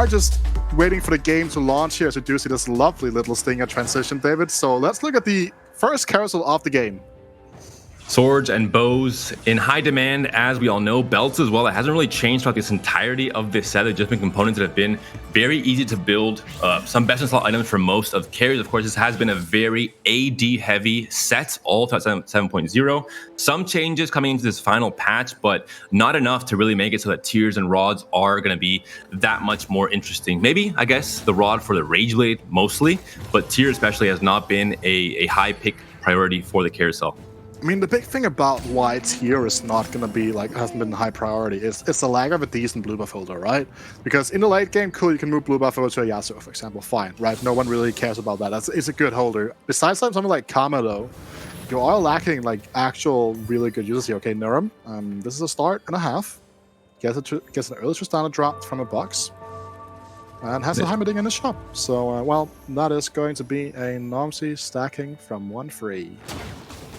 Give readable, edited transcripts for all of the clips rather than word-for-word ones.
are just waiting for the game to launch here, so do see this lovely little stinger transition, David. So let's look at the first carousel of the game. Swords and bows in high demand, as we all know. Belts as well. It hasn't really changed throughout this entirety of this set. They've just been components that have been very easy to build. Some best in slot items for most of carries. Of course, this has been a very AD heavy set all throughout 7.0. Some changes coming into this final patch, but not enough to really make it so that tiers and rods are going to be that much more interesting. Maybe, I guess, the rod for the Rage Blade mostly, but tier especially has not been a high pick priority for the carousel. I mean, the big thing about why tier is not going to be, like, hasn't been high priority is it's the lack of a decent blue buff holder, right? Because in the late game, cool, you can move blue buff over to a Yasuo, for example, fine, right? No one really cares about that. It's a good holder. Besides that, something like Kama, though, you are lacking, like, actual really good users here. Okay, Noerum, this is a start and a half. Gets an early Tristana drop from a box. And has a Heimerdinger in the shop. So, well, that is going to be a Nomsy stacking from 1-3.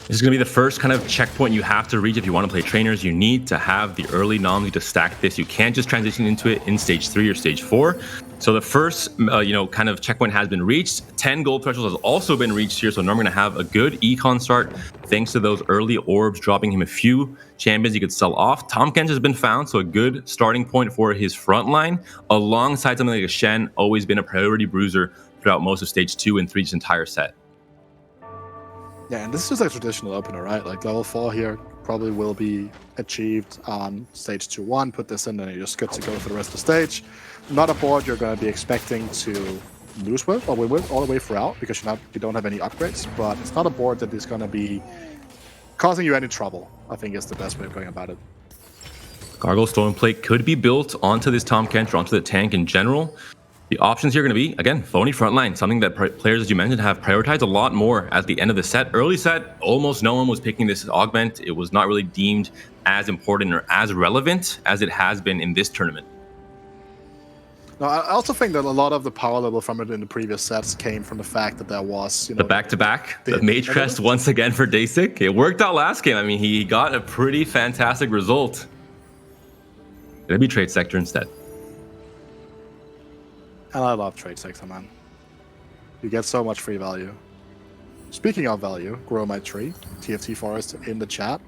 This is going to be the first kind of checkpoint you have to reach if you want to play trainers. You need to have the early Nomsy to stack this. You can't just transition into it in stage 3 or stage 4. So the first, kind of checkpoint has been reached. 10 gold thresholds has also been reached here. So Norm going to have a good econ start thanks to those early orbs, dropping him a few champions he could sell off. Tahm Kench has been found, so a good starting point for his front line. Alongside something like a Shen, always been a priority bruiser throughout most of stage 2 and 3's entire set. Yeah, and this is just a traditional opener, right? Like level 4 here probably will be achieved on stage 2-1. Put this in and you're just good to go for the rest of the stage. Not a board you're going to be expecting to lose with or win with all the way throughout because you don't have any upgrades, but it's not a board that is going to be causing you any trouble, I think is the best way of going about it. Gargoyle Stormplate could be built onto this Tahm Kench or onto the tank in general. The options here are going to be, again, phony frontline, something that players, as you mentioned, have prioritized a lot more at the end of the set. Early set, almost no one was picking this augment. It was not really deemed as important or as relevant as it has been in this tournament. No, I also think that a lot of the power level from it in the previous sets came from the fact that there was, the back-to-back, the Mage Crest once again for Deisik. It worked out last game. I mean, he got a pretty fantastic result. Gonna be Trade Sector instead. And I love Trade Sector, man. You get so much free value. Speaking of value, grow my tree, TFT Forest in the chat.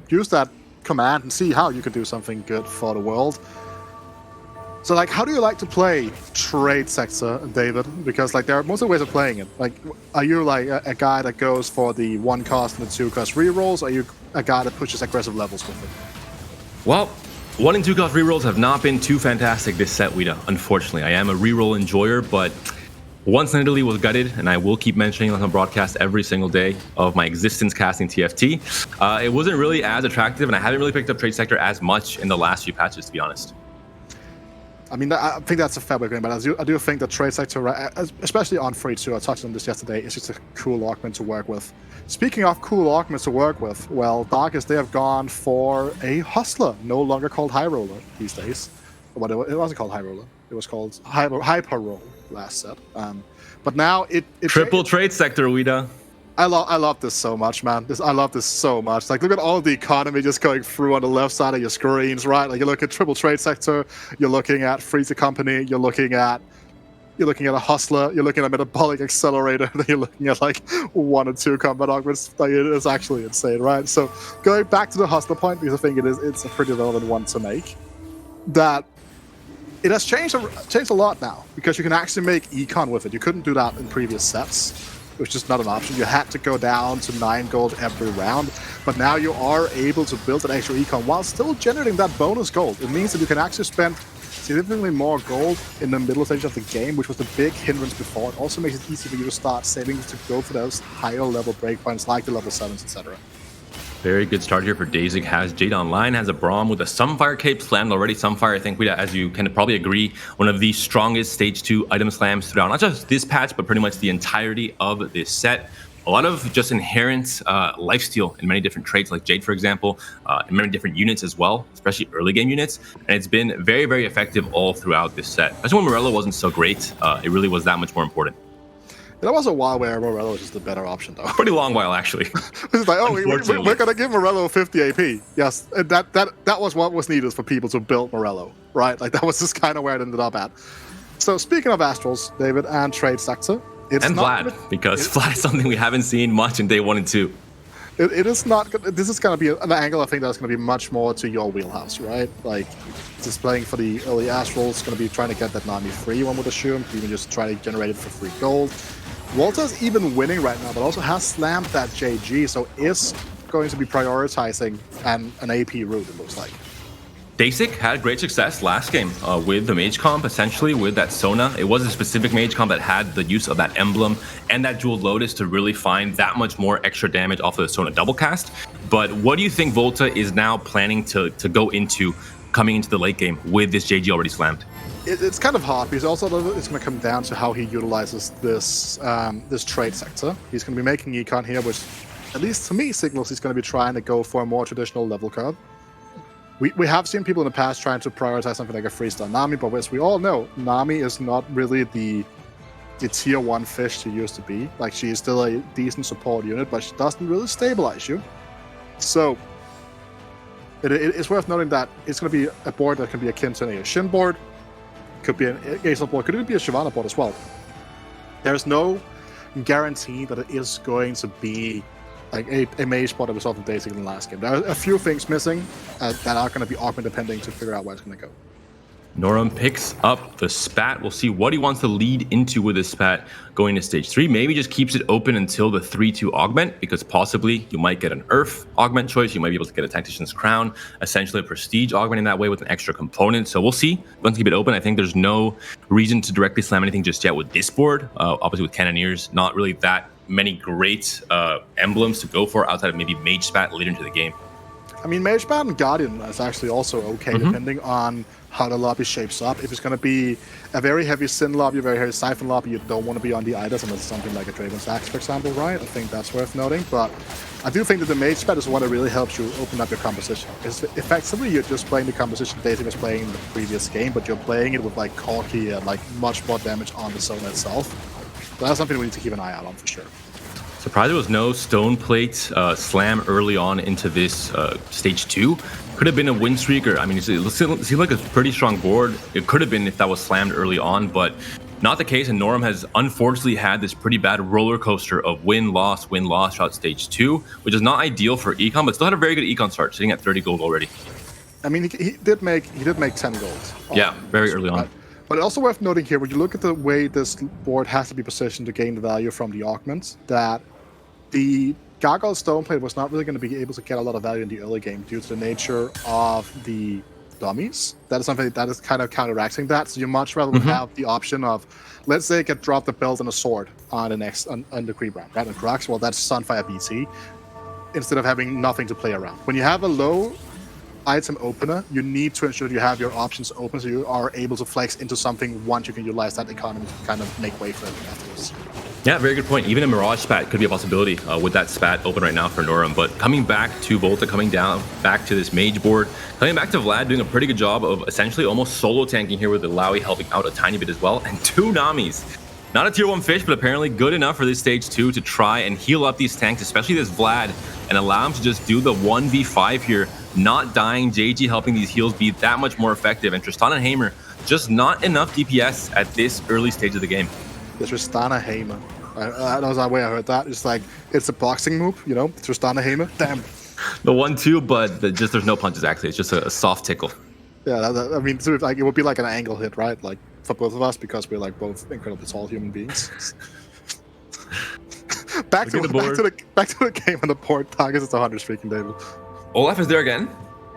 Use that command and see how you can do something good for the world. So, like, how do you like to play Trade Sector, David? Because, like, there are multiple ways of playing it. Like, are you, like, a guy that goes for the 1 cost and the 2 cost rerolls? Or are you a guy that pushes aggressive levels with it? Well, 1 and 2 cost rerolls have not been too fantastic this set, Wida. Unfortunately, I am a reroll enjoyer, but once in Italy was gutted, and I will keep mentioning on the broadcast every single day of my existence casting TFT. It wasn't really as attractive, and I haven't really picked up Trade Sector as much in the last few patches, to be honest. I mean, I think that's a fair way of going, but I do think that Trade Sector, especially on free too, I touched on this yesterday, is just a cool augment to work with. Speaking of cool augments to work with, well, Darkest, they have gone for a Hustler, no longer called High Roller these days. But it wasn't called High Roller, it was called Hyper Roll last set. But now it Triple Trade Sector, Wida. I love this so much, man. I love this so much. Like, look at all the economy just going through on the left side of your screens, right? Like, you look at Triple Trade Sector, you're looking at Free to Company, you're looking at a Hustler, you're looking at Metabolic Accelerator, then you're looking at like 1 and 2 combat augments. Like, it is actually insane, right? So going back to the Hustler point, because I think it's a pretty relevant one to make, that it has changed a lot now, because you can actually make econ with it. You couldn't do that in previous sets. It was just not an option. You had to go down to 9 gold every round, but now you are able to build an extra econ while still generating that bonus gold. It means that you can actually spend significantly more gold in the middle stage of the game, which was the big hindrance before. It also makes it easy for you to start saving to go for those higher level breakpoints like the level 7s, etc. Very good start here for Deisik. Has Jade Online, has a Braum with a Sunfire Cape slammed already. Sunfire, I think, as you can probably agree, one of the strongest stage 2 item slams throughout, not just this patch, but pretty much the entirety of this set. A lot of just inherent lifesteal in many different traits, like Jade, for example, in many different units as well, especially early game units. And it's been very, very effective all throughout this set. Especially when Morello wasn't so great, it really was that much more important. There was a while where Morello was just the better option, though. Pretty long while, actually. It's like, oh, we're gonna give Morello 50 AP. Yes, and that was what was needed for people to build Morello, right? Like that was just kind of where it ended up at. So speaking of Astrals, David, and trade sector, it's and not Vlad, because Vlad is something we haven't seen much in day 1 and 2. It is not. This is going to be an angle I think that's going to be much more to your wheelhouse, right? Like, just playing for the early Astrals, is going to be trying to get that Nami free, one would assume, even just try to generate it for free gold. Walter's even winning right now, but also has slammed that JG, so is going to be prioritizing an AP route, it looks like. Deisik had great success last game with the mage comp, essentially with that Sona. It was a specific mage comp that had the use of that emblem and that jeweled lotus to really find that much more extra damage off of the Sona double cast. But what do you think Volta is now planning to go into coming into the late game with this JG already slammed? It's kind of hard because also it's going to come down to how he utilizes this this trade sector. He's going to be making econ here, which at least to me signals he's going to be trying to go for a more traditional level curve. We have seen people in the past trying to prioritize something like a freestyle Nami, but as we all know, Nami is not really the tier 1 fish she used to be. Like, she is still a decent support unit, but she doesn't really stabilize you. So it's worth noting that it's going to be a board that can be akin to a Shin board, could be an Aesop board, could even be a Shyvana board as well. There's no guarantee that it is going to be like a mage spot that we saw from Deisik in the last game. There are a few things missing that are going to be augment depending to figure out where it's going to go. Noerum picks up the spat. We'll see what he wants to lead into with this spat going to stage 3. Maybe just keeps it open until the 3-2 augment, because possibly you might get an Earth augment choice. You might be able to get a Tactician's Crown, essentially a prestige augment in that way with an extra component. So we'll see. He wants to keep it open. I think there's no reason to directly slam anything just yet with this board. Obviously with Cannoneers, not really that many great emblems to go for outside of maybe Mage Spat later into the game. I mean, Mage Spat and Guardian is actually also okay, depending on how the lobby shapes up. If it's going to be a very heavy Sin lobby, a very heavy Siphon lobby, you don't want to be on the Idas unless it's something like a Draven's Axe, for example, right? I think that's worth noting. But I do think that the Mage Spat is one that really helps you open up your composition. Because effectively, you're just playing the composition Deisik was playing in the previous game, but you're playing it with like Corki and like much more damage on the zone itself. So that's something we need to keep an eye out on for sure. Surprised there was no stone plate slam early on into this stage 2. Could have been a win streaker. I mean, it seemed like a pretty strong board. It could have been if that was slammed early on, but not the case. And Noerum has unfortunately had this pretty bad roller coaster of win-loss throughout stage 2, which is not ideal for econ, but still had a very good econ start, sitting at 30 gold already. I mean, he did make 10 gold. Yeah, very early on. But also worth noting here, when you look at the way this board has to be positioned to gain the value from the augments, that the Gargoyle Stoneplate was not really going to be able to get a lot of value in the early game due to the nature of the dummies. That is something that is kind of counteracting that. So you much rather have the option of, let's say, get dropped the belt and a sword on the next on the creep round, right? And Crux, well, that's Sunfire BT, instead of having nothing to play around. When you have a low item opener, you need to ensure that you have your options open so you are able to flex into something once you can utilize that economy to kind of make way for it afterwards. Yeah, very good point. Even a Mirage Spat could be a possibility with that Spat open right now for Noerum. But coming back to Volta, coming down back to this Mage board, coming back to Vlad doing a pretty good job of essentially almost solo tanking here with the Lowy helping out a tiny bit as well. And 2 Namis. Not a tier 1 fish, but apparently good enough for this stage 2 to try and heal up these tanks, especially this Vlad, and allow him to just do the 1v5 here, not dying. JG helping these heals be that much more effective. And Tristana Hamer, just not enough DPS at this early stage of the game. The Tristana Hamer. That was the way I heard that. It's like, it's a boxing move, you know? Tristana Hamer. Damn. The 1-2, but just there's no punches actually. It's just a soft tickle. Yeah, I mean, sort of like, it would be like an angle hit, right? Like, for both of us, because we're like both incredibly tall human beings. back to the game on the board. Targets is 100 streaking, David. Olaf is there again.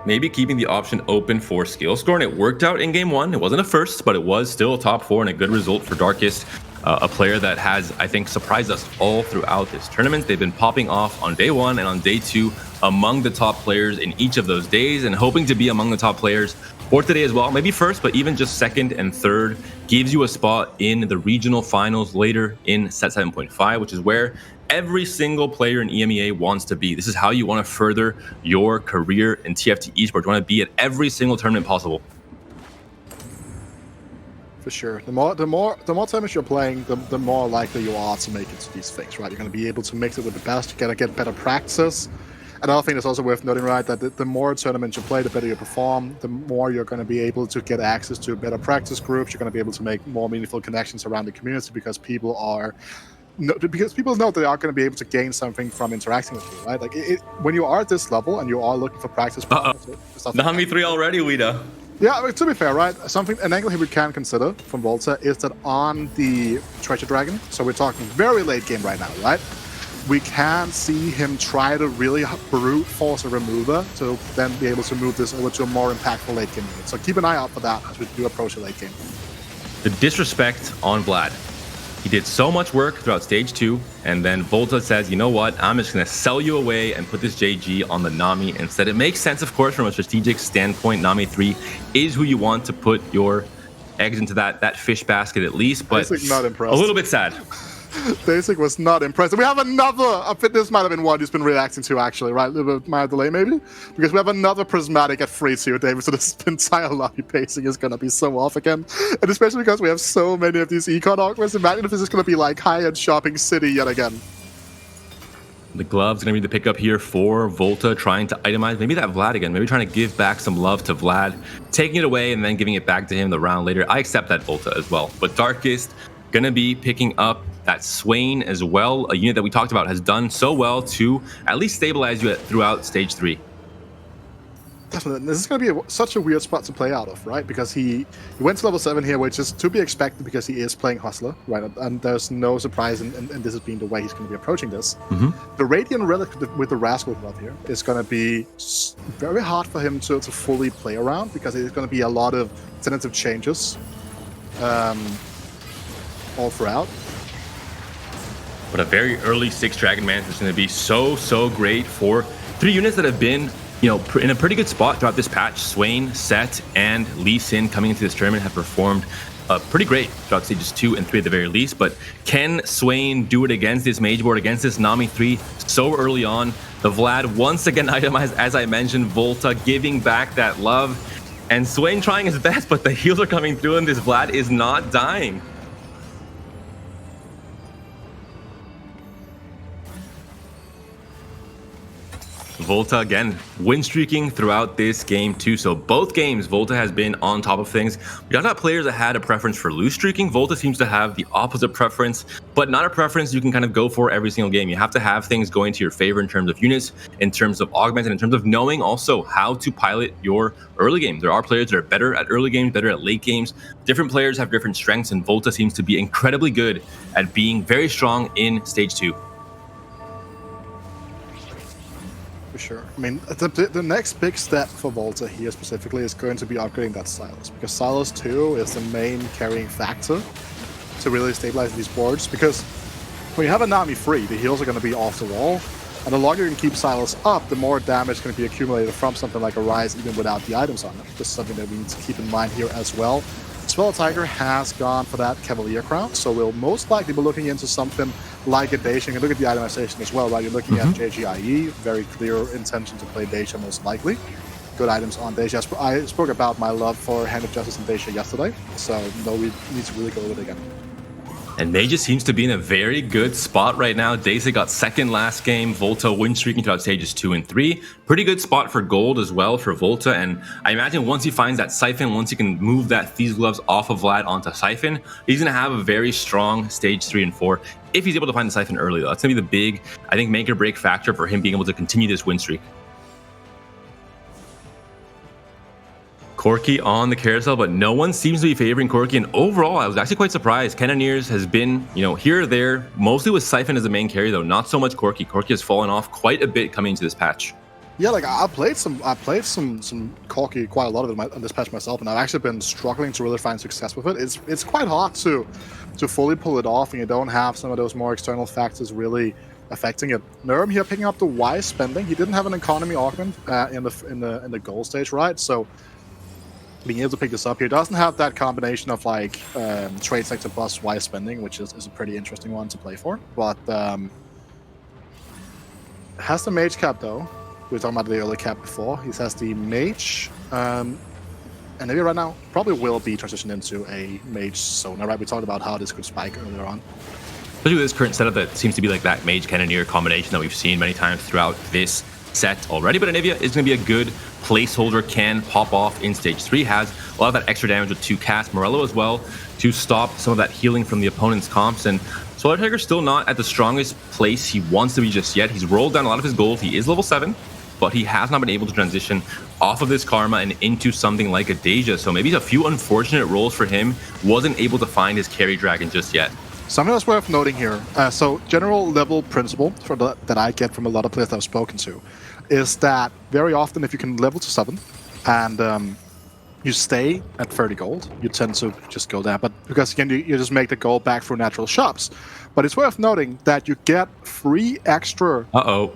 Maybe keeping the option open for skill score, and it worked out in game 1. It wasn't a first, but it was still a top 4 and a good result for Darkest. A player that has, I think, surprised us all throughout this tournament. They've been popping off on day 1 and on day 2 among the top players in each of those days, and hoping to be among the top players for today as well. Maybe first, but even just second and third gives you a spot in the regional finals later in set 7.5, which is where every single player in EMEA wants to be. This is how you want to further your career in TFT esports. You want to be at every single tournament possible. For sure. The more tournaments you're playing, the more likely you are to make it to these things, right? You're going to be able to mix it with the best. You're going to get better practice. Another thing that's also worth noting, right, that the more tournaments you play, the better you perform, the more you're going to be able to get access to better practice groups. You're going to be able to make more meaningful connections around the community because people know they are going to be able to gain something from interacting with you, right? Like when you are at this level and you are looking for practice, Nami 3 already, Wida. Yeah, I mean, to be fair, right? An angle here we can consider from Volta is that on the Treasure Dragon, so we're talking very late game right now, right? We can see him try to really brute force a remover to then be able to move this over to a more impactful late game unit. So keep an eye out for that as we do approach the late game. The disrespect on Vlad. He did so much work throughout stage 2, and then Volta says, you know what, I'm just going to sell you away and put this JG on the Nami instead. It makes sense, of course, from a strategic standpoint. Nami 3 is who you want to put your eggs into that fish basket at least, but not impressed. A little bit sad. Deisik was not impressed. We have another, this might have been one he's been reacting to actually, right? A little bit mild delay maybe? Because we have another Prismatic at 3-2, David, so this entire lobby pacing is going to be so off again. And especially because we have so many of these econ augments, imagine if this is going to be like high-end shopping city yet again. The glove's going to be the pickup here for Volta, trying to itemize maybe that Vlad again, maybe trying to give back some love to Vlad, taking it away and then giving it back to him the round later. I accept that Volta as well, but Darkest going to be picking up that Swain as well, a unit that we talked about has done so well to at least stabilize you throughout stage 3. Definitely. This is going to be such a weird spot to play out of, right? Because he went to level 7 here, which is to be expected because he is playing Hustler, right? And there's no surprise in this has been the way he's going to be approaching this. The Radiant Relic with the Rascal glove here is going to be very hard for him to fully play around because it's going to be a lot of tentative changes all throughout. But a very early 6 Dragon Man is going to be so great for 3 units that have been, in a pretty good spot throughout this patch. Swain, Set, and Lee Sin coming into this tournament have performed pretty great throughout stages 2 and 3 at the very least. But can Swain do it against this mage board, against this Nami 3 so early on? The Vlad once again itemized, as I mentioned, Volta giving back that love. And Swain trying his best, but the heals are coming through and this Vlad is not dying. Volta again win streaking throughout this game too. So both games Volta has been on top of things. We got players that had a preference for lose streaking. Volta seems to have the opposite preference, but not a preference you can kind of go for every single game. You have to have things going to your favor in terms of units, in terms of augments, and in terms of knowing also how to pilot your early game. There are players that are better at early games, better at late games. Different players have different strengths, and Volta seems to be incredibly good at being very strong in stage 2. Sure. I mean, the next big step for Volta here specifically is going to be upgrading that Silas, because Silas 2 is the main carrying factor to really stabilize these boards, because when you have a Nami free, the heals are going to be off the wall, and the longer you can keep Silas up, the more damage is going to be accumulated from something like a Rise even without the items on it. This is something that we need to keep in mind here as well. SwellerTiger has gone for that Cavalier crown, so we'll most likely be looking into something like a Deisik. And look at the itemization as well, right? You're looking at JGIE, very clear intention to play Deisha most likely. Good items on Deisha. I spoke about my love for Hand of Justice and Deisha yesterday, so no, we need to really go with it again. And Mage seems to be in a very good spot right now. Deisik got second last game. Volta win streaking throughout stages 2 and 3. Pretty good spot for gold as well for Volta. And I imagine once he finds that Siphon, once he can move that Thieves Gloves off of Vlad onto Siphon, he's going to have a very strong stage 3 and 4. If he's able to find the Siphon early, though. That's going to be the big, I think, make or break factor for him being able to continue this win streak. Corki on the carousel, but no one seems to be favoring Corki. And overall, I was actually quite surprised. Cannoneers has been, here or there, mostly with Siphon as the main carry, though. Not so much Corki. Corki has fallen off quite a bit coming into this patch. Yeah, like I played some Corki, quite a lot of it on this patch myself, and I've actually been struggling to really find success with it. It's quite hard to fully pull it off, and you don't have some of those more external factors really affecting it. Noerum here picking up the wise spending. He didn't have an economy augment in the gold stage, right? So being able to pick this up here doesn't have that combination of like trade sector plus wise spending, which is a pretty interesting one to play for. But has the mage cap though. We were talking about the early cap before. He has the mage. Nvidia right now probably will be transitioned into a mage Sona, right? We talked about how this could spike earlier on. Especially with this current setup that seems to be like that mage cannoneer combination that we've seen many times throughout this set already. But Anivia is going to be a good placeholder, can pop off in stage 3, has a lot of that extra damage with 2 casts, Morello as well, to stop some of that healing from the opponent's comps. And SwellerTiger still not at the strongest place he wants to be just yet. He's rolled down a lot of his gold. He is level 7, but he has not been able to transition off of this Karma and into something like a Deja. So maybe a few unfortunate rolls for him. Wasn't able to find his carry dragon just yet. Something that's worth noting here, so general level principle that I get from a lot of players that I've spoken to is that very often if you can level to 7 and you stay at 30 gold, you tend to just go down. But because again, you just make the gold back through natural shops. But it's worth noting that you get 3 extra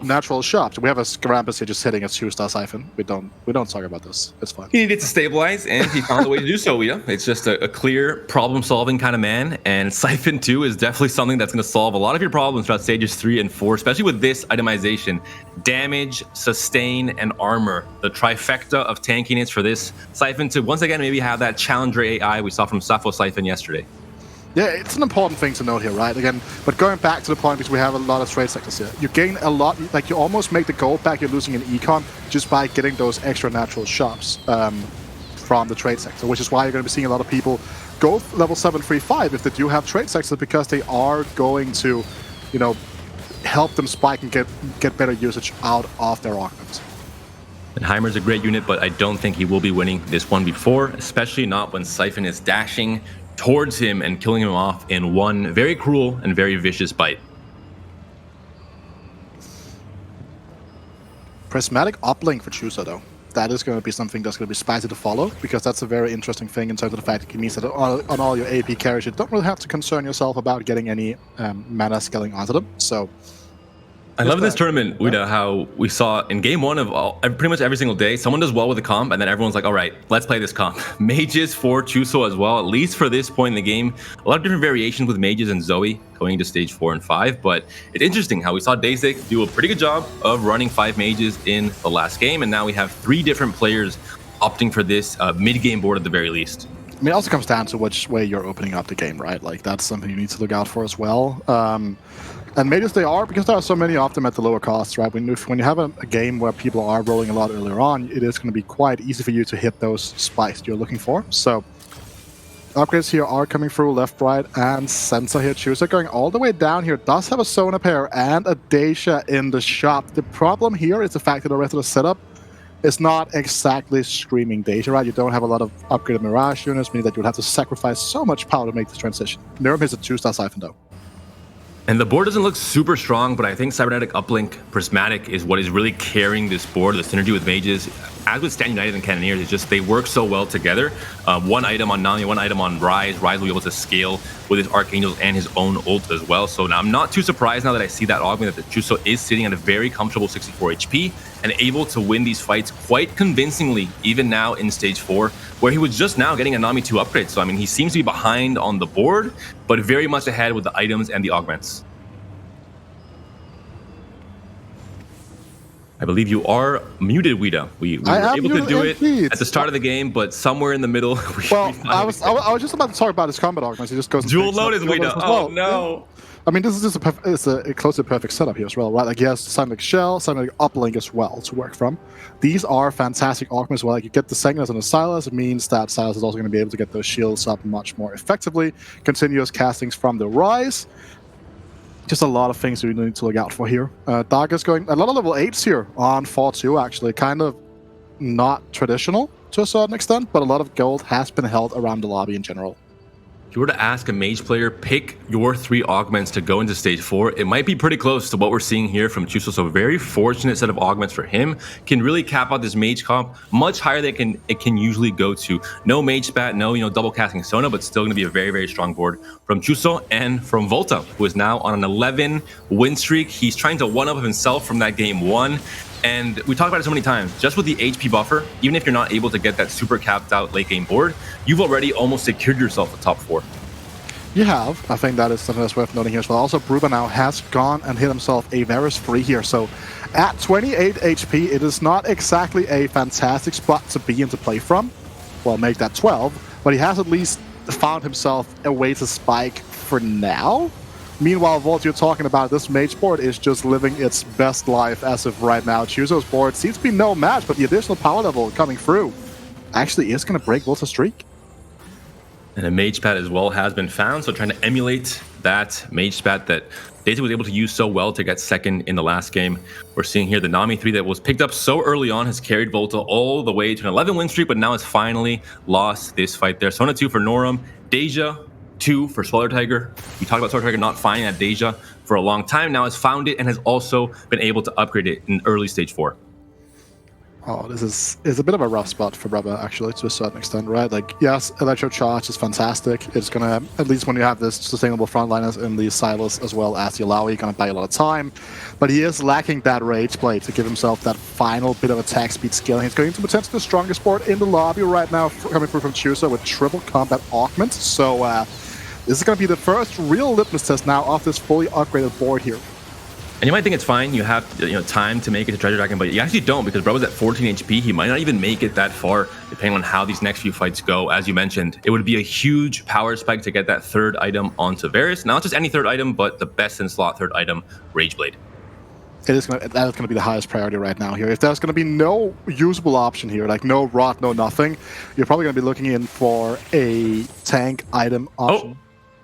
natural shops. We have a Skarambez here just hitting a 2-star siphon. We don't talk about this. It's fine. He needed to stabilize, and he found a way to do so. Yeah, it's just a clear problem-solving kind of man. And Siphon 2 is definitely something that's going to solve a lot of your problems throughout stages 3 and 4, especially with this itemization: damage, sustain, and armor. The trifecta of tankiness for this Siphon to once again maybe have that challenger AI we saw from Sappho Siphon yesterday. Yeah, it's an important thing to note here, right? Again, but going back to the point, because we have a lot of trade sectors here, you gain a lot, like you almost make the gold back you're losing in econ just by getting those extra natural shops from the trade sector, which is why you're going to be seeing a lot of people go level 7, 3, 5 if they do have trade sectors, because they are going to, you know, help them spike and get better usage out of their augments. And Heimer's a great unit, but I don't think he will be winning this 1v4, especially not when Siphon is dashing towards him and killing him off in one very cruel and very vicious bite. Prismatic uplink for Chusa, though. That is going to be something that's going to be spicy to follow, because that's a very interesting thing in terms of the fact that it means that on all your AP carries, you don't really have to concern yourself about getting any mana scaling onto them. So I love this tournament, Uda, how we saw in game 1 of pretty much every single day, someone does well with the comp, and then everyone's like, all right, let's play this comp. Mages for Chuso as well, at least for this point in the game. A lot of different variations with Mages and Zoe going into stage 4 and 5, but it's interesting how we saw Deisik do a pretty good job of running 5 Mages in the last game, and now we have 3 different players opting for this mid-game board at the very least. I mean, it also comes down to which way you're opening up the game, right? Like, that's something you need to look out for as well. And mages they are, because there are so many of them at the lower costs, right? When you have a game where people are rolling a lot earlier on, it is going to be quite easy for you to hit those spikes you're looking for. So upgrades here are coming through left, right, and center here. Chusa going all the way down here. Does have a Sona pair and a Deja in the shop. The problem here is the fact that the rest of the setup is not exactly screaming Deja, right? You don't have a lot of upgraded Mirage units, meaning that you would have to sacrifice so much power to make this transition. Noerum is a 2-star Siphon, though. And the board doesn't look super strong, but I think Cybernetic Uplink Prismatic is what is really carrying this board. The synergy with Mages, as with Stand United and Cannoneers, it's just they work so well together. One item on Nami, one item on Rise. Rise will be able to scale with his Archangels and his own ult as well. So now I'm not too surprised now that I see that augment that the Chuso is sitting at a very comfortable 64 HP and able to win these fights quite convincingly, even now in stage 4, where he was just now getting a Nami 2 upgrade. So I mean, he seems to be behind on the board, but very much ahead with the items and the augments. I believe you are muted, Wida. We were able to do it at the start of the game, but somewhere in the middle. I was just about to talk about his combat augments. He just goes dual load is Wida. Oh no! I mean, this is just a close to perfect setup here as well, right? Like he has Cybernetic Shell, Cybernetic Uplink as well to work from. These are fantastic augments. Well, like you get the Segnus and the Silas, it means that Silas is also going to be able to get those shields up much more effectively. Continuous castings from the Rise. Just a lot of things we need to look out for here. Dark is going a lot of level 8s here on 4-2, actually. Kind of not traditional to a certain extent, but a lot of gold has been held around the lobby in general. If you were to ask a mage player, pick your 3 augments to go into stage 4, it might be pretty close to what we're seeing here from Chuso. So a very fortunate set of augments for him. Can really cap out this mage comp much higher than it can usually go to. No mage spat, no double casting Sona, but still going to be a very, very strong board from Chuso and from Volta, who is now on an 11 win streak. He's trying to one-up himself from that game 1. And we talked about it so many times, just with the HP buffer, even if you're not able to get that super capped out late game board, you've already almost secured yourself a top 4. You have. I think that is something that's worth noting here as well. Also, brubbba now has gone and hit himself a Varus free here. So at 28 HP, it is not exactly a fantastic spot to be in to play from. well, make that 12, but he has at least found himself a way to spike for now. Meanwhile, Volt, you're talking about this mage board is just living its best life as of right now. Chuzo's board seems to be no match, but the additional power level coming through actually is going to break Volt's streak. And a mage spat as well has been found, so trying to emulate that mage spat that Deisik was able to use so well to get second in the last game. We're seeing here the Nami 3 that was picked up so early on has carried Volta all the way to an 11 win streak, but now has finally lost this fight there. Sona 2 for Noerum, Deja 2 for SwellerTiger. We talked about SwellerTiger not finding that Deja for a long time, now has found it and has also been able to upgrade it in early stage 4. Oh, this is a bit of a rough spot for brubbba, actually, to a certain extent, right? Like, yes, Electro Charge is fantastic. It's going to, at least when you have this sustainable frontliners in the silos as well as the Alawi, going to buy a lot of time. But he is lacking that Rage Blade to give himself that final bit of attack speed skill. He's going to potentially the strongest board in the lobby right now, coming through from Chuzo with triple combat augment. So this is going to be the first real litmus test now of this fully upgraded board here. And you might think it's fine, you have time to make it to Treasure Dragon, but you actually don't, because Brubba's at 14 HP. He might not even make it that far, depending on how these next few fights go. As you mentioned, it would be a huge power spike to get that third item onto Varus. Not just any third item, but the best in slot third item, Rage Blade. That is going to be the highest priority right now here. If there's going to be no usable option here, like no rot, no nothing, you're probably going to be looking in for a tank item option. Oh,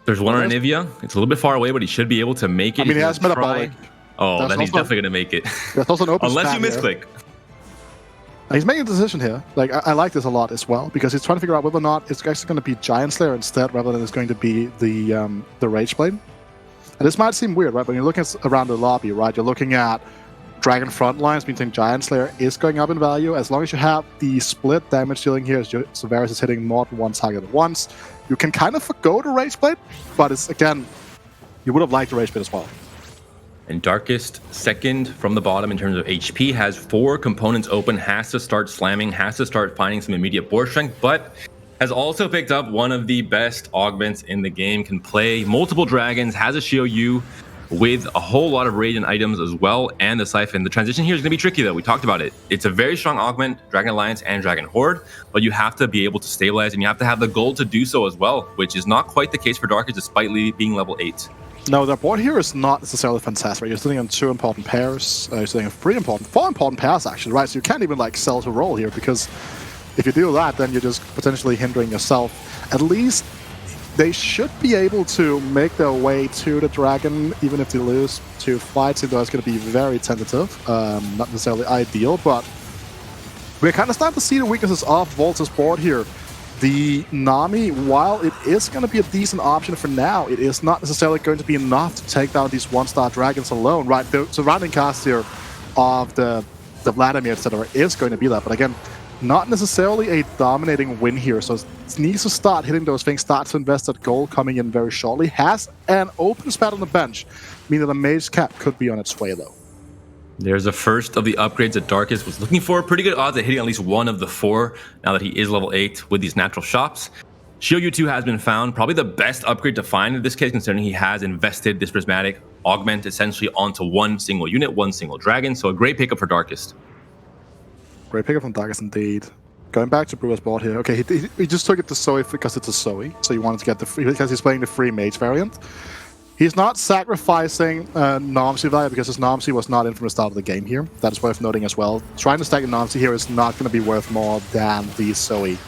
there's one on Anivia. It's a little bit far away, but he should be able to make it. I mean, he has metabolic. Oh, then he's definitely going to make it. There's also an open unless you misclick. misclick. He's making a decision here. Like, I like this a lot as well, because he's trying to figure out whether or not it's actually going to be Giant Slayer instead, rather than it's going to be the Rage Blade. And this might seem weird, right? When you're looking around the lobby, right? You're looking at Dragon Frontlines, meaning Giant Slayer is going up in value. As long as you have the split damage dealing here, so Varus is hitting more than one target at once, you can kind of forgo the Rage Blade, but it's, again, you would have liked the Rage Blade as well. And Darkest, second from the bottom in terms of HP, has 4 components open, has to start slamming, has to start finding some immediate board strength, but has also picked up one of the best augments in the game, can play multiple dragons, has a Shio with a whole lot of radiant items as well, and the Siphon. The transition here is going to be tricky, though. We talked about it. It's a very strong augment, Dragon Alliance and Dragon Horde, but you have to be able to stabilize, and you have to have the gold to do so as well, which is not quite the case for Darkest, despite being level 8. No, the board here is not necessarily fantastic. You're sitting on 2 important pairs. You're sitting on 4 important pairs, actually, right? So you can't even, like, sell to roll here, because if you do that, then you're just potentially hindering yourself. At least they should be able to make their way to the dragon, even if they lose 2 fights, even though it's going to be very tentative. Not necessarily ideal, but we're kind of starting to see the weaknesses of Volta's board here. The Nami, while it is going to be a decent option for now, it is not necessarily going to be enough to take down these 1-star dragons alone, right? The surrounding cast here of the Vladimir, etc., is going to be that, but again, not necessarily a dominating win here, so it needs to start hitting those things, start to invest that gold coming in very shortly. Has an open spot on the bench, meaning the mage cap could be on its way, though. There's the first of the upgrades that Darkest was looking for. Pretty good odds at hitting at least one of the 4 now that he is level 8 with these natural shops. Shio 2 has been found. Probably the best upgrade to find in this case, considering he has invested this prismatic augment essentially onto one single unit, one single dragon. So a great pickup for Darkest. Great pickup from Darkest indeed. Going back to Brewer's board here. Okay, he just took it to Zoe because it's a Zoe. So you wanted to get the free, because he's playing the free mage variant. He's not sacrificing Nomsy value because his Nomsy was not in from the start of the game here. That is worth noting as well. Trying to stack a Nomsy here is not going to be worth more than the Zoe.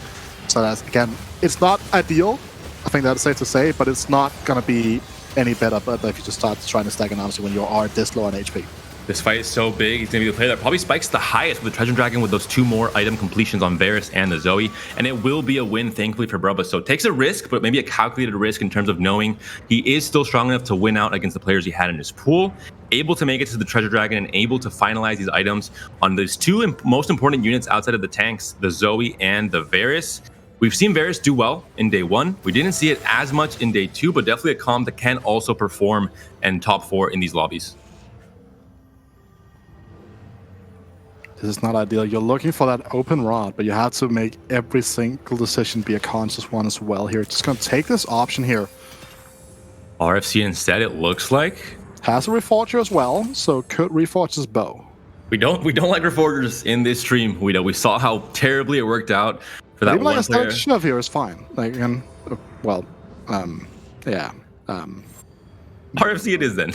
So that's, again, it's not ideal. I think that's safe to say, but it's not going to be any better but if you just start trying to stack a Nomsy when you are this low on HP. This fight is so big, he's going to be the player that probably spikes the highest with the Treasure Dragon with those 2 more item completions on Varus and the Zoe. And it will be a win, thankfully, for Brubba. So it takes a risk, but maybe a calculated risk in terms of knowing he is still strong enough to win out against the players he had in his pool. Able to make it to the Treasure Dragon and able to finalize these items on those 2 most important units outside of the tanks, the Zoe and the Varus. We've seen Varus do well in day 1. We didn't see it as much in day 2, but definitely a comp that can also perform and top 4 in these lobbies. This is not ideal. You're looking for that open rod, but you have to make every single decision be a conscious one as well here. Just going to take this option here. RFC instead, it looks like. Has a Reforger as well, so could Reforge his bow. We don't like Reforgers in this stream. We saw how terribly it worked out for that even like one a static player. shove here is fine. Like, well, yeah. RFC it is then.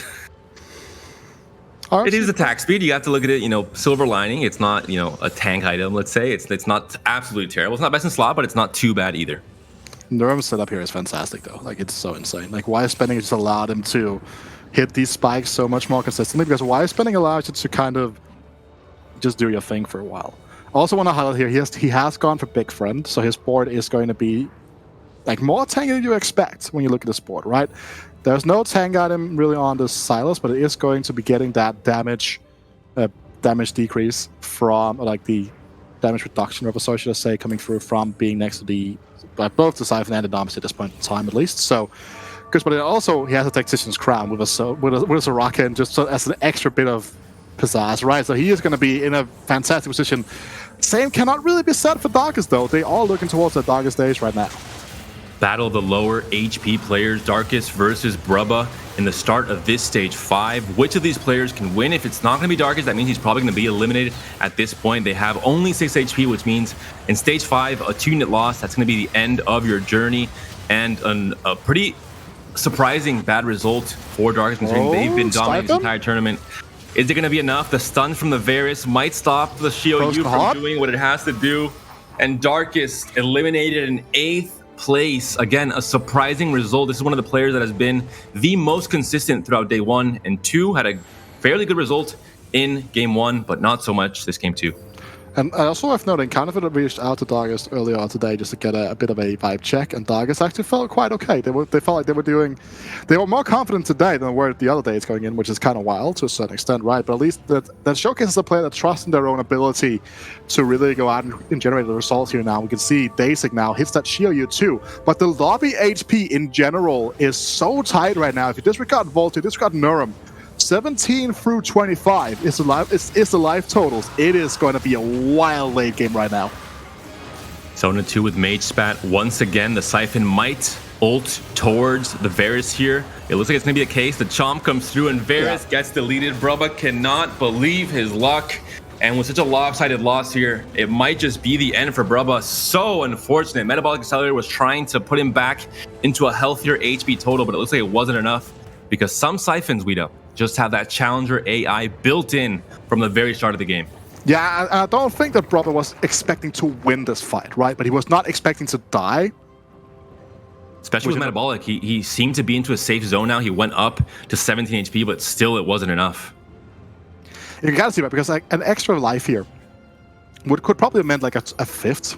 RFC It is attack speed. You have to look at it, silver lining. It's not, a tank item, let's say. It's not absolutely terrible. It's not best in slot, but it's not too bad either. Noerum's setup here is fantastic, though. Like, it's so insane. Like, wire spending just allowed him to hit these spikes so much more consistently, because wire spending allows you to kind of just do your thing for a while. I also want to highlight here, he has gone for Big Friend, so his board is going to be like more tanky than you expect when you look at this board, right? There's no tank item really on the Silas, but it is going to be getting that damage decrease from, like the damage reduction, or so should I say, coming through from being next to the both the Siphon and the Domus at this point in time, at least. So, because but also he has a Tactician's Crown with a Soraka, and just so, as an extra bit of pizzazz, right? So he is going to be in a fantastic position. Same cannot really be said for Darkest, though. They are looking towards the Darkest days right now. Battle of the lower HP players, Darkest versus brubbba in the start of this stage 5. Which of these players can win? If it's not going to be Darkest, that means he's probably going to be eliminated at this point. They have only 6 HP, which means in stage 5, a 2-unit loss, that's going to be the end of your journey. And a pretty surprising bad result for Darkest, considering they've been dominating this entire tournament. Is it going to be enough? The stun from the Varus might stop the Shio-Yu from doing what it has to do. And Darkest eliminated in 8th place. Again, a surprising result. This is one of the players that has been the most consistent throughout day 1 and 2. Had a fairly good result in game 1, but not so much this game 2. And also worth noting, Counterfeit reached out to Dargest earlier on today just to get a bit of a vibe check, and Dargest actually felt quite okay. They felt like they were more confident today than they were the other days going in, which is kind of wild to a certain extent, right? But at least that showcases a player that trusts in their own ability to really go out and generate the results here now. We can see Deisik now hits that Shio-Yu too, but the lobby HP in general is so tight right now. If you disregard Voltariux, disregard Noerum, 17 through 25 is the life totals. It is going to be a wild late game right now. Zone 2 with Mage Spat. Once again, the Siphon might ult towards the Varus here. It looks like it's going to be the case. The Chomp comes through and Varus gets deleted. brubbba cannot believe his luck. And with such a lopsided loss here, it might just be the end for brubbba. So unfortunate. Metabolic Accelerator was trying to put him back into a healthier HP total, but it looks like it wasn't enough because some Siphons, Guido, just have that challenger AI built in from the very start of the game. Yeah, I don't think that brubbba was expecting to win this fight, right? But he was not expecting to die. Especially with Metabolic. He seemed to be into a safe zone now. He went up to 17 HP, but still it wasn't enough. You gotta see that, because like an extra life here could probably have meant like a 5th,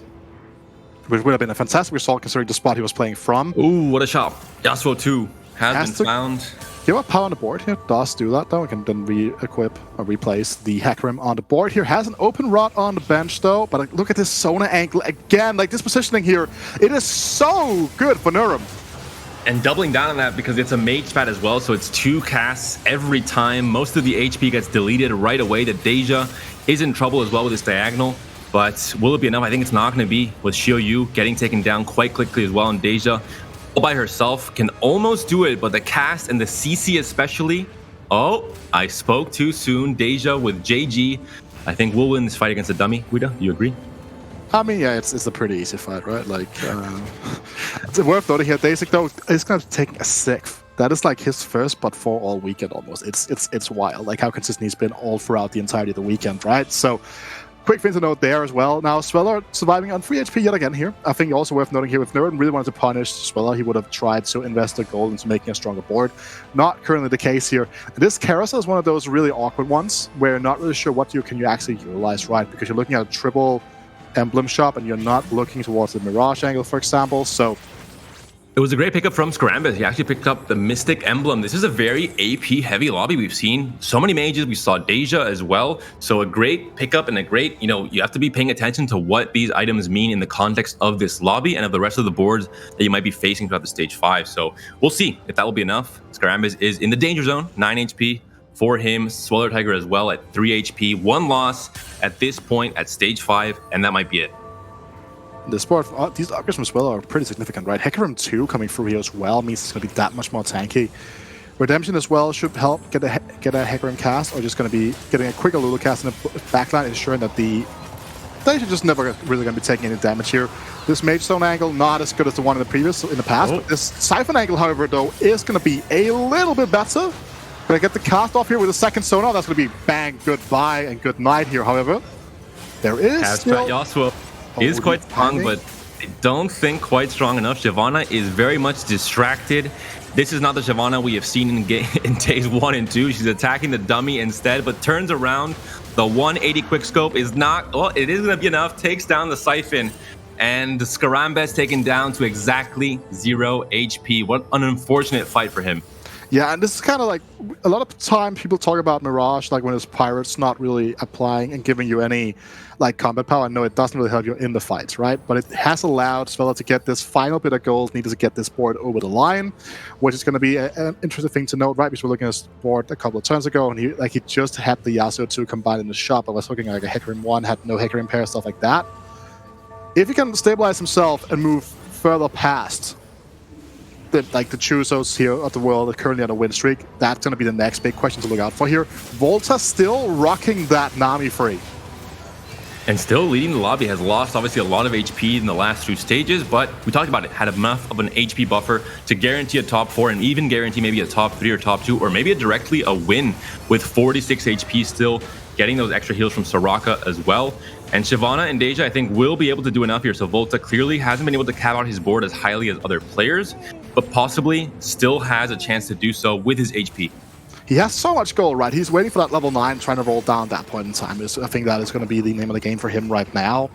which would have been a fantastic result considering the spot he was playing from. Ooh, what a shot. Yasuo 2 has been found. Give up power on the board here, does do that though. We can then re-equip or replace the Hecarim on the board here. Has an open rod on the bench though, but like, look at this Sona angle again. Like this positioning here, it is so good for Noerum. And doubling down on that because it's a Mage Spat as well, so it's 2 casts every time. Most of the HP gets deleted right away. The Deja is in trouble as well with this diagonal, but will it be enough? I think it's not going to be, with Shio-Yu getting taken down quite quickly as well, and Deja all by herself can almost do it, but the cast and the CC especially. Oh, I spoke too soon. Deja with JG. I think we'll win this fight against a dummy. Guido, do you agree? I mean, yeah, it's a pretty easy fight, right? Like, it's worth noting here, Deisik though is going to take a 6th. That is like his first, but for all weekend almost. It's wild, like how consistent he's been all throughout the entirety of the weekend, right? So, quick thing to note there as well. Now, Sweller surviving on 3 HP yet again here. I think also worth noting here, if Noerum really wanted to punish Sweller, he would have tried to invest the gold into making a stronger board. Not currently the case here. And this carousel is one of those really awkward ones where you're not really sure what you can actually utilize, right? Because you're looking at a triple emblem shop and you're not looking towards the Mirage angle, for example. So it was a great pickup from Skarambez. He actually picked up the Mystic Emblem. This is a very AP heavy lobby. We've seen so many mages. We saw Deja as well. So a great pickup and a great, you have to be paying attention to what these items mean in the context of this lobby and of the rest of the boards that you might be facing throughout the stage 5. So we'll see if that will be enough. Skarambez is in the danger zone, 9 HP for him. SwellerTiger as well at 3 HP. 1 loss at this point at stage 5, and that might be it. This board, these upgrades from Sweller are pretty significant, right? Hecarim 2 coming through here as well means it's going to be that much more tanky. Redemption as well should help get a Hecarim cast, or just going to be getting a quicker Lulu cast in the backline, ensuring that the Deisik just never really going to be taking any damage here. This Mage Stone angle, not as good as the one in the past, but this Siphon angle, however, though, is going to be a little bit better. Gonna get the cast off here with a second sonar. That's gonna be bang, goodbye, and good night here, however. There is still... Yasuo is quite strong, but I don't think quite strong enough. Shyvana is very much distracted. This is not the Shyvana we have seen in days 1 and 2. She's attacking the dummy instead, but turns around. The 180 quickscope is not... Well, it is gonna be enough. Takes down the Siphon. And the Skarambez taken down to exactly 0 HP. What an unfortunate fight for him. Yeah, and this is kind of like, a lot of time people talk about Mirage, like when it's Pirates not really applying and giving you any like combat power. No, it doesn't really help you in the fights, right? But it has allowed Sveller to get this final bit of gold, needed to get this board over the line, which is going to be an interesting thing to note, right? Because we're looking at this board a couple of turns ago, and he just had the Yasuo 2 combined in the shop. I was looking at like a Hecarim 1, had no Hecarim pair, stuff like that. If he can stabilize himself and move further past the Chusos here of the world, currently on a win streak, that's going to be the next big question to look out for here. Volta still rocking that Nami free. And still leading the lobby, has lost obviously a lot of HP in the last 2 stages, but we talked about it, had enough of an HP buffer to guarantee a top 4 and even guarantee maybe a top 3 or top 2, or maybe directly a win with 46 HP still, getting those extra heals from Soraka as well. And Shyvana and Deja, I think, will be able to do enough here. So Volta clearly hasn't been able to cap out his board as highly as other players, but possibly still has a chance to do so with his HP. He has so much gold, right? He's waiting for that level 9, trying to roll down at that point in time. I think that is going to be the name of the game for him right now.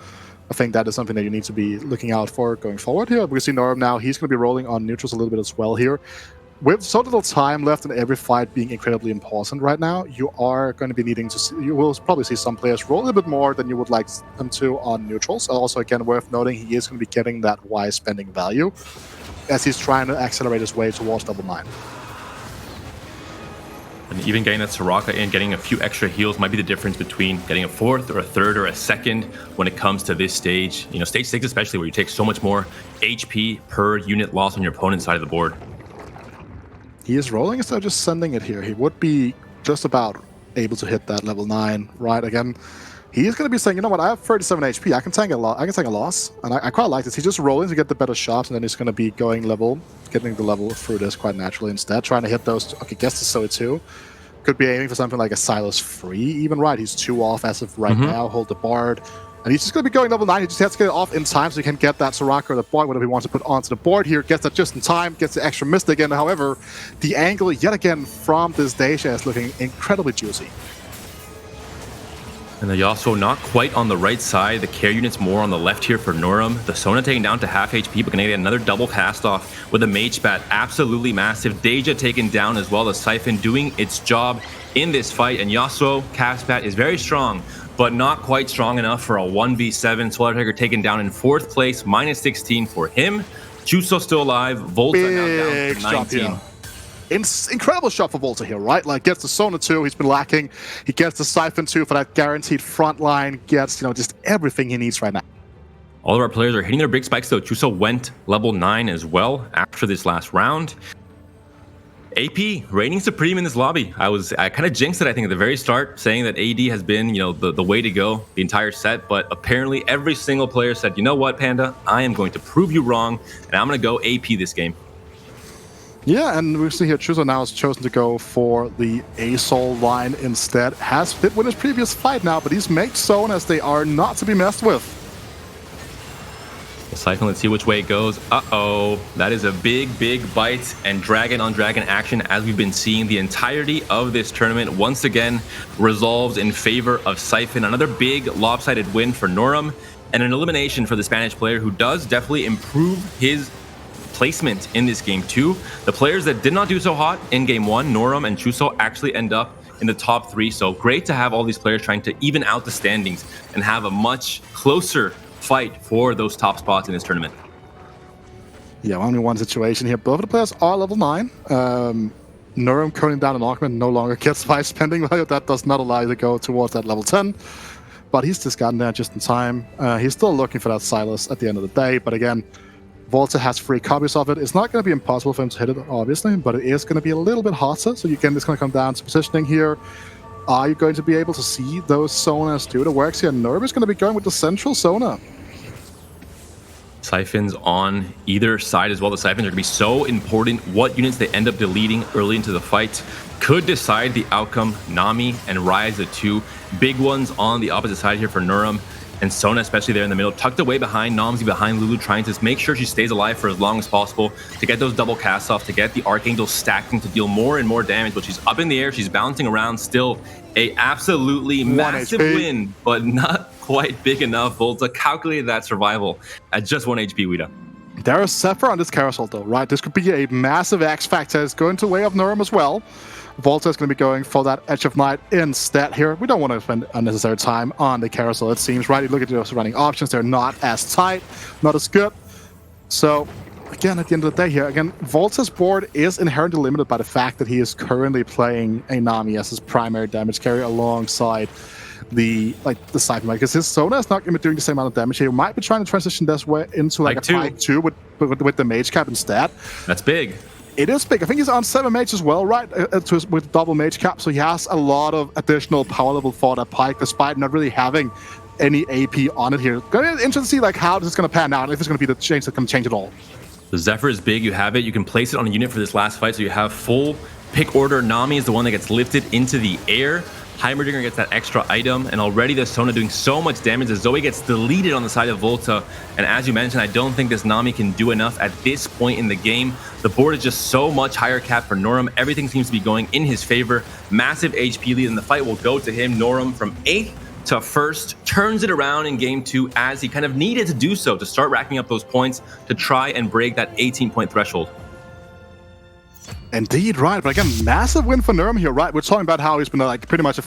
I think that is something that you need to be looking out for going forward here. We see Noerum now. He's going to be rolling on neutrals a little bit as well here. With so little time left in every fight being incredibly important right now, you are going to be needing to see, you will probably see some players roll a little bit more than you would like them to on neutrals. Also, again, worth noting, he is going to be getting that wise spending value as he's trying to accelerate his way towards level 9. And even getting that Soraka in, getting a few extra heals might be the difference between getting a 4th or a 3rd or a 2nd when it comes to this stage. You know, stage 6 especially, where you take so much more HP per unit loss on your opponent's side of the board. He is rolling instead of just sending it here. He would be just about able to hit that level 9, right? Again, he is going to be saying, you know what, I have 37 HP. I can tank a loss, and I quite like this. He's just rolling to get the better shots, and then he's going to be getting the level through this quite naturally instead, trying to hit those. Okay, guess the SO 2. Could be aiming for something like a Silas free, even, right? He's 2 off as of right now. Hold the bard. And he's just going to be going level 9. He just has to get it off in time so he can get that Soraka or the board, whatever he wants to put onto the board here. Gets that just in time, gets the extra Mystic in. However, the angle, yet again, from this Deisik is looking incredibly juicy. And the Yasuo not quite on the right side. The care unit's more on the left here for Noerum. The Sona taking down to half HP, but gonna get another double cast off with a Mage Spat. Absolutely massive. Deja taken down as well. The Siphon doing its job in this fight. And Yasuo cast Spat is very strong, but not quite strong enough for a 1v7. SwellerTiger taken down in 4th place, -16 for him. Chuso still alive. Volta now down to 19. Incredible shot for Volta here, right? Like, gets the Sona 2, he's been lacking. He gets the Siphon 2 for that guaranteed front line. Gets, you know, just everything he needs right now. All of our players are hitting their big spikes though. Chuso went level 9 as well after this last round. AP reigning supreme in this lobby. I kind of jinxed it, I think, at the very start, saying that AD has been, you know, the way to go the entire set. But apparently every single player said, you know what, Panda, I am going to prove you wrong, and I'm going to go AP this game. Yeah, and we see here Chuso now has chosen to go for the ASOL line instead. Has did win his previous fight now, but he's made zone as they are not to be messed with. The Siphon, let's see which way it goes. Uh-oh, that is a big bite and dragon on dragon action, as we've been seeing the entirety of this tournament. Once again, resolves in favor of Siphon. Another big lopsided win for Noerum, and an elimination for the Spanish player, who does definitely improve his placement in this game too. The players that did not do so hot in game 1, Noerum and Chuso, actually end up in the top 3. So great to have all these players trying to even out the standings and have a much closer fight for those top spots in this tournament. Yeah, only one situation here. Both of the players are level 9. Noerum currently down in augment, no longer gets 5 spending value. That does not allow you to go towards that level 10. But he's just gotten there just in time. He's still looking for that Silas at the end of the day. But again, Volta has 3 copies of it. It's not going to be impossible for him to hit it, obviously, but it is going to be a little bit hotter. So again, it's going to come down to positioning here. Are you going to be able to see those zonas do the works here? Noerum is going to be going with the central zona. Siphons on either side as well. The siphons are going to be so important. What units they end up deleting early into the fight could decide the outcome. Nami and Rise, the two big ones on the opposite side here for Noerum. And Sona, especially there in the middle, tucked away behind Nomsy, behind Lulu, trying to make sure she stays alive for as long as possible to get those double casts off, to get the Archangel stacking to deal more and more damage. But she's up in the air, she's bouncing around. Still a absolutely massive win, but not quite big enough. Volta calculated that survival at just 1 HP, Wida. There is Zephyr on this carousel though, right? This could be a massive X factor. It's going to way of Noerum as well. Volta is going to be going for that Edge of Night instead here. We don't want to spend unnecessary time on the carousel, it seems, right? You look at those running options, they're not as tight, not as good. So, again, at the end of the day here, again, Volta's board is inherently limited by the fact that he is currently playing a Nami as his primary damage carrier alongside the Siphon, because his Sona is not going to be doing the same amount of damage here. He might be trying to transition this way into like a Pike 2 with the Mage Cap instead. That's big. It is big. I think he's on 7 Mage as well, right? With double Mage Cap, so he has a lot of additional power level for that Pike, despite not really having any AP on it here. Going to be interesting to see like how this is going to pan out, if it's going to be the change that can change it all. The Zephyr is big. You have it. You can place it on a unit for this last fight, so you have full pick order. Nami is the one that gets lifted into the air. Heimerdinger gets that extra item, and already the Sona doing so much damage as Zoe gets deleted on the side of Volta. And as you mentioned, I don't think this Nami can do enough at this point in the game. The board is just so much higher cap for Noerum. Everything seems to be going in his favor. Massive HP lead, and the fight will go to him. Noerum from 8th to 1st turns it around in game 2 as he kind of needed to do so to start racking up those points to try and break that 18-point threshold. Indeed, right. But again, massive win for Noerum here, right? We're talking about how he's been like pretty much a